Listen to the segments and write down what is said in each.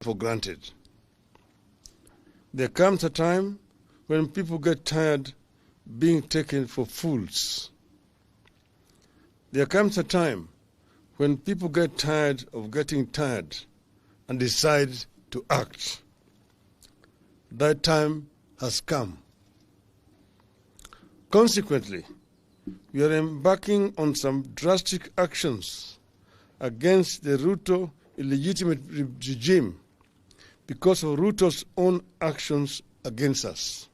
for granted. There comes a time when people get tired being taken for fools. There comes a time when people get tired of getting tired and decide to act. That time has come. Consequently, we are embarking on some drastic actions against the Ruto illegitimate regime because of Ruto's own actions against us.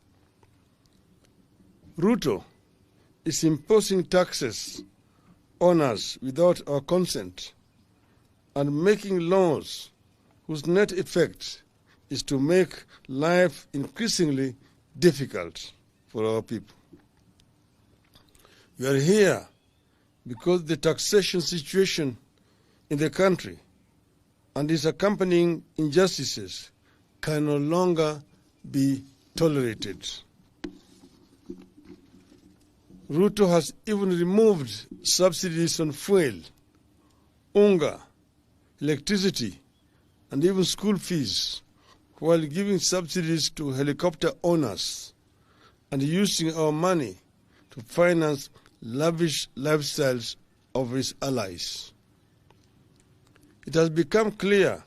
Ruto is imposing taxes on us without our consent and making laws whose net effect is to make life increasingly difficult for our people. We are here because the taxation situation in the country and its accompanying injustices can no longer be tolerated. Ruto has even removed subsidies on fuel, unga, electricity, and even school fees, while giving subsidies to helicopter owners and using our money to finance lavish lifestyles of his allies. It has become clear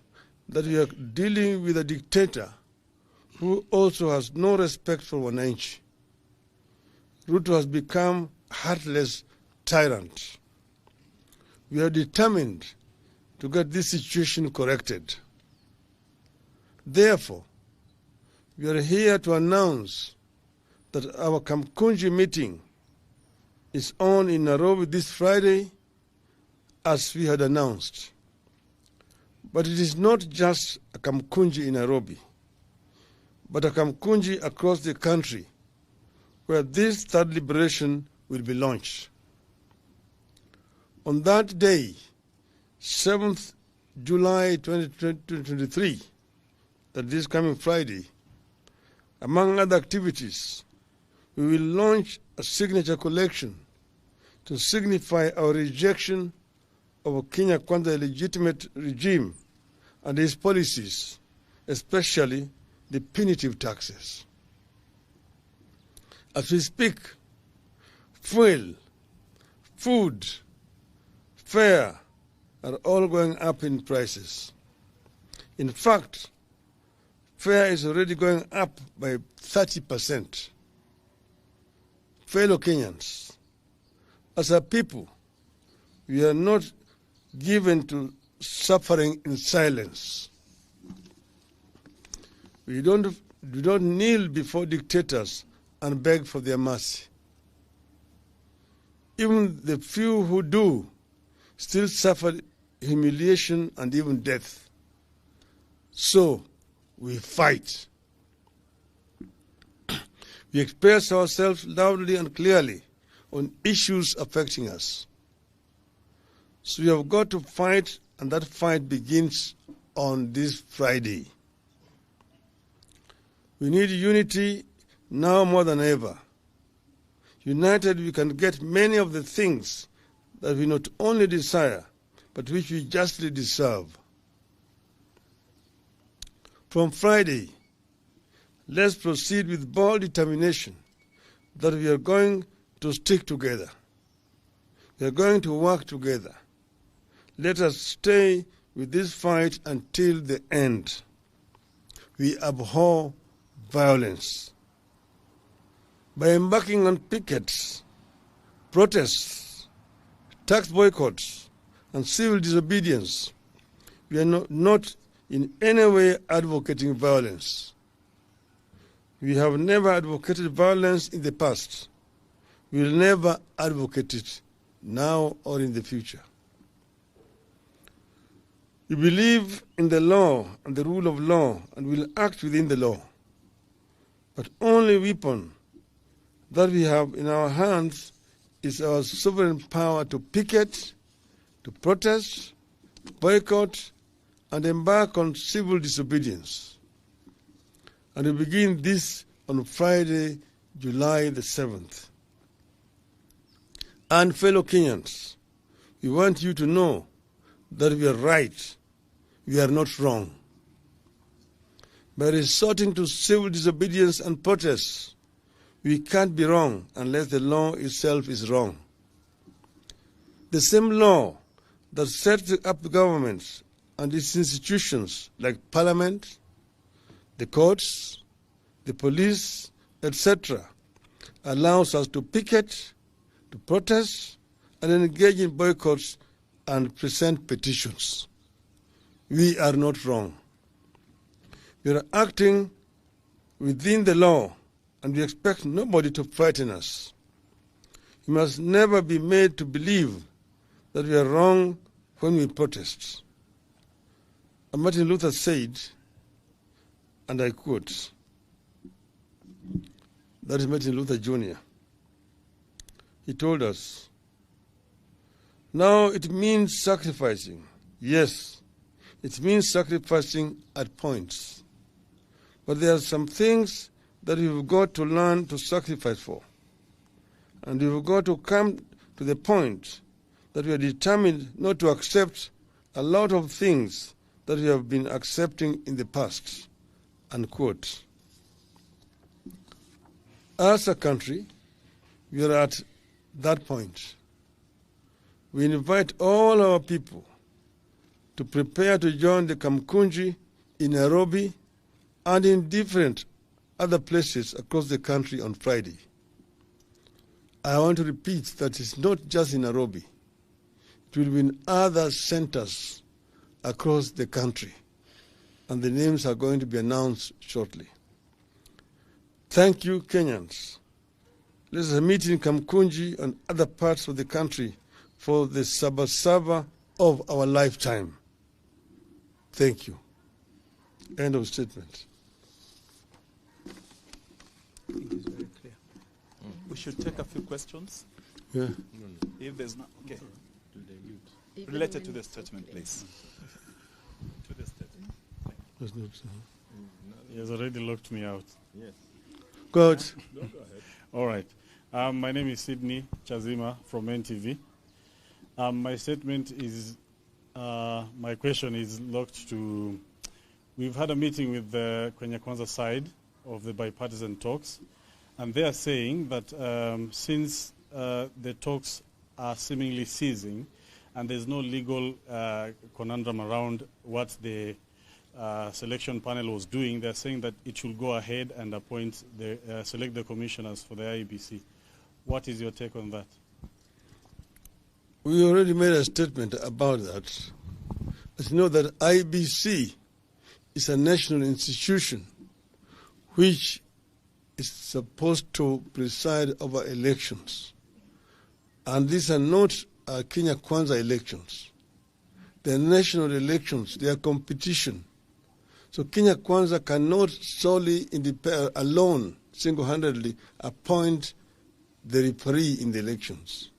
that we are dealing with a dictator who also has no respect for wananchi. Ruto has become a heartless tyrant. We are determined to get this situation corrected. Therefore, we are here to announce that our Kamkunji meeting is on in Nairobi this Friday, as we had announced. But it is not just a Kamkunji in Nairobi, but a Kamkunji across the country, where this third liberation will be launched. On that day, 7th July 2023, that is coming Friday, among other activities, we will launch a signature collection to signify our rejection of Kenya Kwanza illegitimate regime and its policies, especially the punitive taxes. As we speak, fuel, food, fare are all going up in prices. In fact, fare is already going up by 30%. Fellow Kenyans, as a people, we are not given to suffering in silence. We don't kneel before dictators and beg for their mercy. Even the few who do still suffer humiliation and even death. So we fight. We express ourselves loudly and clearly on issues affecting us. So we have got to fight, and that fight begins on this Friday. We need unity now more than ever. United, we can get many of the things that we not only desire, but which we justly deserve. From Friday, let's proceed with bold determination that we are going to stick together. We are going to work together. Let us stay with this fight until the end. We abhor violence. By embarking on pickets, protests, tax boycotts, and civil disobedience, we are not in any way advocating violence. We have never advocated violence in the past. We will never advocate it now or in the future. We believe in the law and the rule of law and will act within the law. But only weapon that we have in our hands is our sovereign power to picket, to protest, boycott, and embark on civil disobedience. And we begin this on Friday, July the 7th. And fellow Kenyans, we want you to know that we are right, we are not wrong. By resorting to civil disobedience and protests, we can't be wrong unless the law itself is wrong. The same law that sets up the governments and its institutions like parliament, the courts, the police, etc., allows us to picket, to protest, and engage in boycotts and present petitions. We are not wrong. We are acting within the law, and we expect nobody to frighten us. We must never be made to believe that we are wrong when we protest. And Martin Luther said, and I quote, that is Martin Luther Jr. He told us, now it means sacrificing. Yes, it means sacrificing at points. But there are some things that we've got to learn to sacrifice for. And we've got to come to the point that we are determined not to accept a lot of things that we have been accepting in the past. Unquote. As a country, we are at that point. We invite all our people to prepare to join the Kamkunji in Nairobi and in different other places across the country on Friday. I want to repeat that it's not just in Nairobi. It will be in other centers across the country, and the names are going to be announced shortly. Thank you, Kenyans. Let's meet in Kamkunji and other parts of the country for the Sabasaba of our lifetime. Thank you. End of statement. I think it's very clear. We should take a few questions. Yeah. If there's not, okay. Related to the statement, please. To the statement. He has already locked me out. Yes. Go ahead. No, go ahead. All right. My name is Sydney Chazima from NTV. My statement is, my question is locked to, we've had a meeting with the Kenya Kwanza side of the bipartisan talks, and they are saying that since the talks are seemingly ceasing, and there's no legal conundrum around what the selection panel was doing, they're saying that it should go ahead and appoint select the commissioners for the IEBC. What is your take on that? We already made a statement about that. As you know, that IEBC is a national institution which is supposed to preside over elections. And these are not Kenya Kwanza elections. They're national elections. They are competition. So Kenya Kwanza cannot solely, alone, single-handedly, appoint the referee in the elections.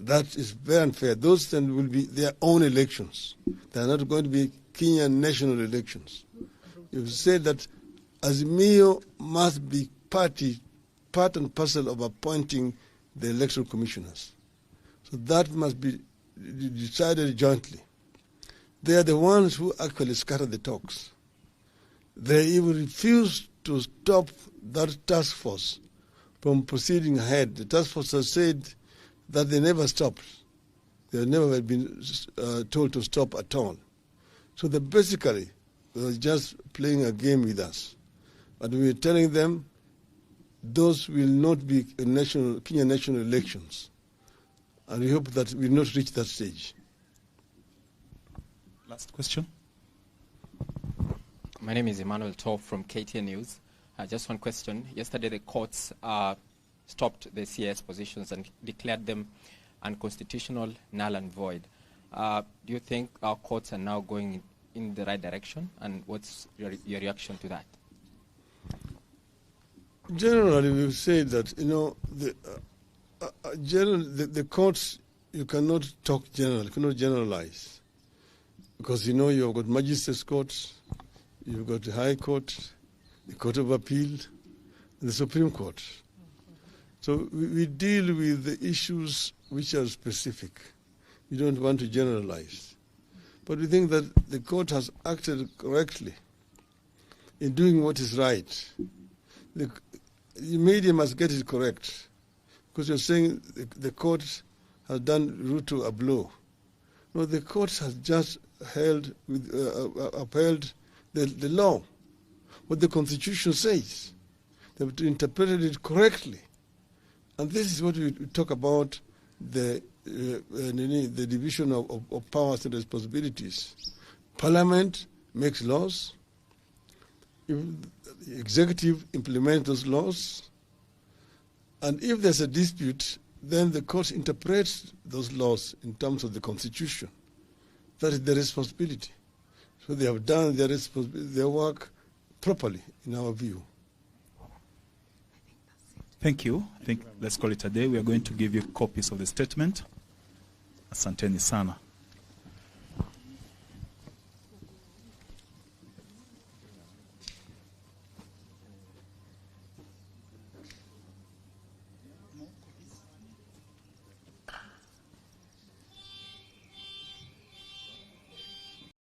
That is very unfair. Those then will be their own elections. They are not going to be Kenyan national elections. You've said that Azimio must be part and parcel of appointing the electoral commissioners. So that must be decided jointly. They are the ones who actually scatter the talks. They even refuse to stop that task force from proceeding ahead. The task force has said that they never stopped. They have never been told to stop at all. So they basically were just playing a game with us. But we are telling them those will not be Kenya national elections. And we hope that we will not reach that stage. Last question. My name is Emmanuel Tov from KTN News. Just one question. Yesterday, the courts stopped the CS positions and declared them unconstitutional, null and void. Do you think our courts are now going in the right direction? And what's your reaction to that? Generally, we've said that, the courts, you cannot talk general, you cannot generalize. Because, you've got magistrates' courts, you've got the High Court, the Court of Appeal, and the Supreme Court. So we deal with the issues which are specific. We don't want to generalize. But we think that the court has acted correctly in doing what is right. The media must get it correct, because you're saying the court has done Ruto a blow. No, the court has just upheld the law, what the Constitution says. They've interpreted it correctly. And this is what we talk about, the division of powers and responsibilities. Parliament makes laws. If the executive implements those laws. And if there's a dispute, then the court interprets those laws in terms of the Constitution. That is their responsibility. So they have done their work properly, in our view. Thank you. I think let's call it a day. We are going to give you copies of the statement. Asanteni sana.